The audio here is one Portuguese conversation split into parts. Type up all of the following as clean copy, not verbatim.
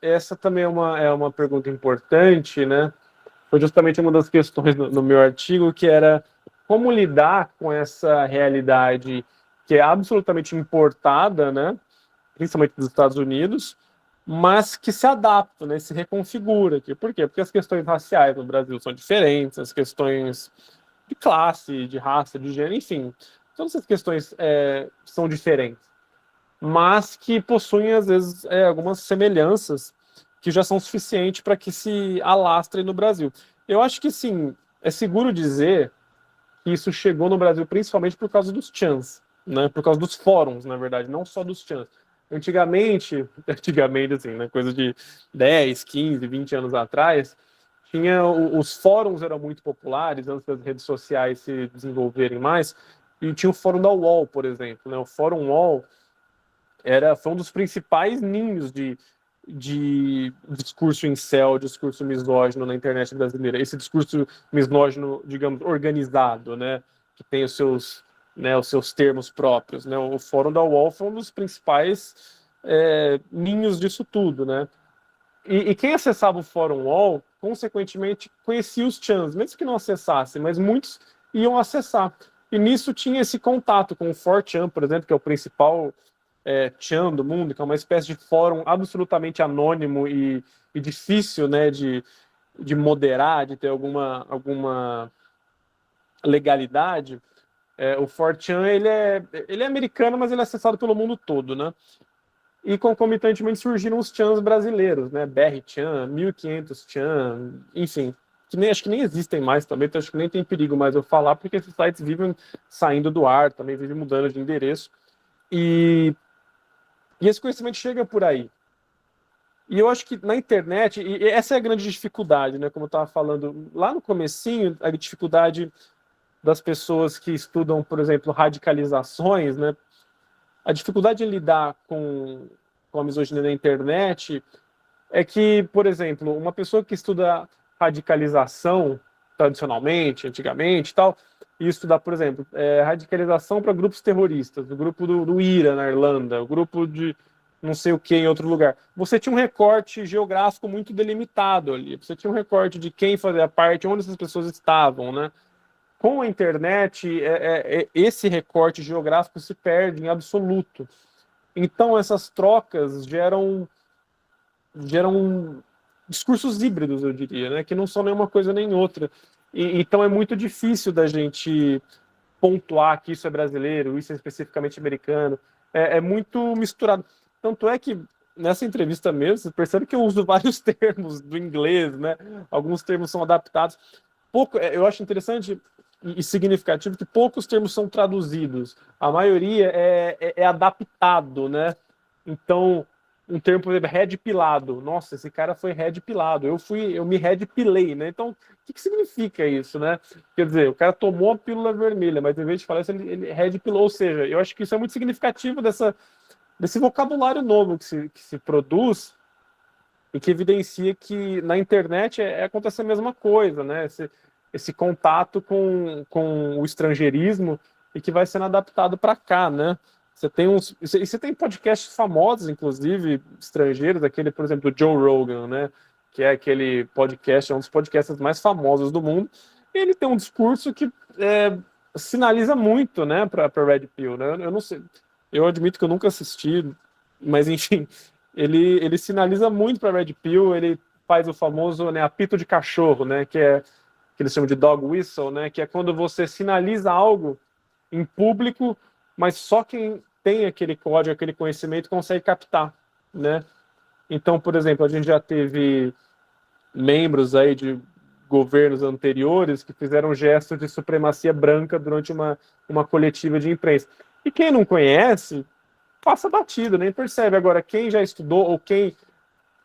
Essa também é uma pergunta importante, né? Foi justamente uma das questões no meu artigo, que era como lidar com essa realidade que é absolutamente importada, né? Principalmente dos Estados Unidos, mas que se adapta, né? Se reconfigura aqui. Por quê? Porque as questões raciais no Brasil são diferentes, as questões de classe, de raça, de gênero, enfim, todas essas questões são diferentes, mas que possuem, às vezes, algumas semelhanças que já são suficientes para que se alastrem no Brasil. Eu acho que, sim, é seguro dizer que isso chegou no Brasil principalmente por causa dos chans, né? Por causa dos fóruns, na verdade, não só dos chans. Antigamente, assim, né? Coisa de 10, 15, 20 anos atrás, os fóruns eram muito populares antes das redes sociais se desenvolverem mais, e tinha o fórum da UOL, por exemplo, né? O fórum UOL foi um dos principais ninhos de discurso incel, discurso misógino na internet brasileira. Esse discurso misógino, digamos, organizado, né? Que tem os seus termos próprios, né? O Fórum da UOL foi um dos principais ninhos disso tudo, né? E quem acessava o Fórum UOL, consequentemente, conhecia os chans, mesmo que não acessassem, mas muitos iam acessar. E nisso tinha esse contato com o 4chan, por exemplo, que é o principal Chan do mundo, que é uma espécie de fórum absolutamente anônimo e difícil, né, de moderar, de ter alguma legalidade. O 4chan, ele é americano, mas ele é acessado pelo mundo todo, né? E concomitantemente surgiram os chans brasileiros, né? BR-chan, 1500chan, enfim, acho que nem existem mais também, então acho que nem tem perigo mais eu falar, porque esses sites vivem saindo do ar, também vivem mudando de endereço. E esse conhecimento chega por aí. E eu acho que na internet, e essa é a grande dificuldade, né? Como eu estava falando lá no comecinho, a dificuldade das pessoas que estudam, por exemplo, radicalizações, né? A dificuldade de lidar com a misoginia na internet é que, por exemplo, uma pessoa que estuda radicalização tradicionalmente, antigamente e tal, e estudar, por exemplo, radicalização para grupos terroristas, o grupo do IRA na Irlanda, o grupo de não sei o que em outro lugar. Você tinha um recorte geográfico muito delimitado ali. Você tinha um recorte de quem fazia parte, onde essas pessoas estavam, né? Com a internet, esse recorte geográfico se perde em absoluto. Então, essas trocas geram discursos híbridos, eu diria, né? Que não são nenhuma coisa nem outra. Então é muito difícil da gente pontuar que isso é brasileiro, isso é especificamente americano. É muito misturado. Tanto é que nessa entrevista mesmo, você percebe que eu uso vários termos do inglês, né? Alguns termos são adaptados. Eu acho interessante e significativo que poucos termos são traduzidos. A maioria é adaptado, né? Então, um termo, por exemplo, red pilado. Nossa, esse cara foi red pilado. Eu me red pilei, né? Então, o que significa isso, né? Quer dizer, o cara tomou a pílula vermelha, mas em vez de falar isso, ele red pilou. Ou seja, eu acho que isso é muito significativo desse vocabulário novo que se produz e que evidencia que na internet acontece a mesma coisa, né? Esse contato com o estrangeirismo e que vai sendo adaptado para cá, né? Você tem podcasts famosos, inclusive estrangeiros, aquele, por exemplo, do Joe Rogan, né? Que é aquele podcast, é um dos podcasts mais famosos do mundo. Ele tem um discurso que sinaliza muito, né, para Red Pill, né? Eu não sei, eu admito que eu nunca assisti, mas enfim, ele sinaliza muito para Red Pill. Ele faz o famoso, né, apito de cachorro, né, que eles chamam de dog whistle, né, que é quando você sinaliza algo em público, mas só quem tem aquele código, aquele conhecimento consegue captar, né? Então, por exemplo, a gente já teve membros aí de governos anteriores que fizeram gestos de supremacia branca durante uma coletiva de imprensa. E quem não conhece, passa batido, nem percebe. Agora, quem já estudou ou quem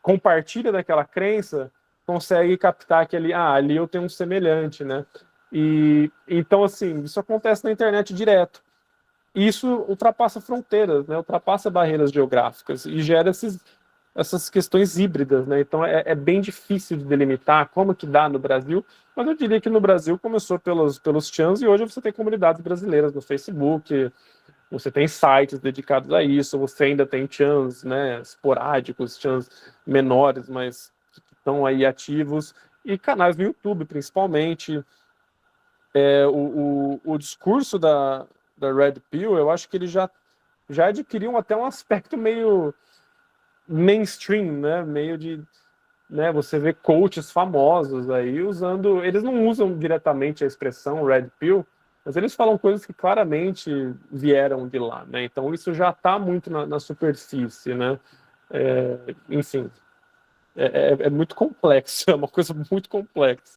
compartilha daquela crença consegue captar que ali eu tenho um semelhante, né? E então, assim, isso acontece na internet direto. Isso ultrapassa fronteiras, né? Ultrapassa barreiras geográficas e gera essas questões híbridas, né? Então é bem difícil de delimitar como que dá no Brasil, mas eu diria que no Brasil começou pelos chans e hoje você tem comunidades brasileiras no Facebook, você tem sites dedicados a isso, você ainda tem chans, né, esporádicos, chans menores, mas que estão aí ativos, e canais no YouTube, principalmente. O discurso da Red Pill, eu acho que ele já adquiriu até um aspecto meio mainstream, né, meio de, né, você vê coaches famosos aí usando, eles não usam diretamente a expressão Red Pill, mas eles falam coisas que claramente vieram de lá, né? Então isso já está muito na superfície, né? Enfim, é muito complexo, é uma coisa muito complexa.